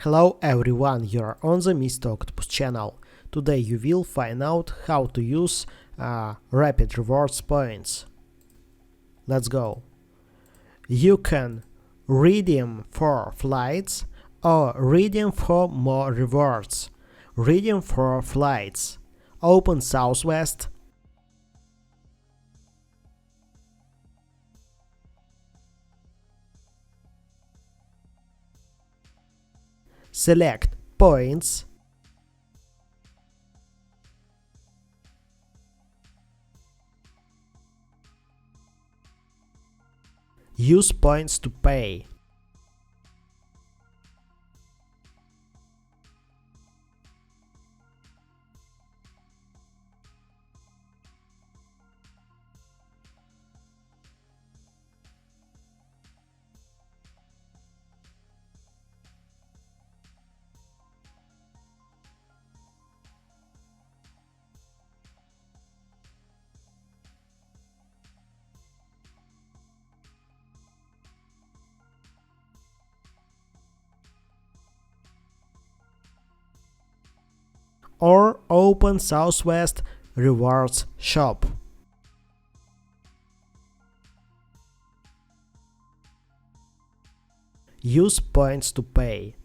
Hello everyone, you're on the Mr. Octopus channel. Today you will find out how to use rapid rewards points. Let's go. You can redeem for flights or redeem for more rewards. Redeem for flights. Open Southwest. Select points. Use points to pay. Or open Southwest Rewards shop. Use points to pay.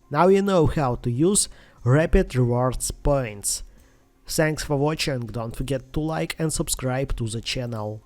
Now you know how to use rapid rewards points. Thanks for watching, don't forget to like and subscribe to the channel.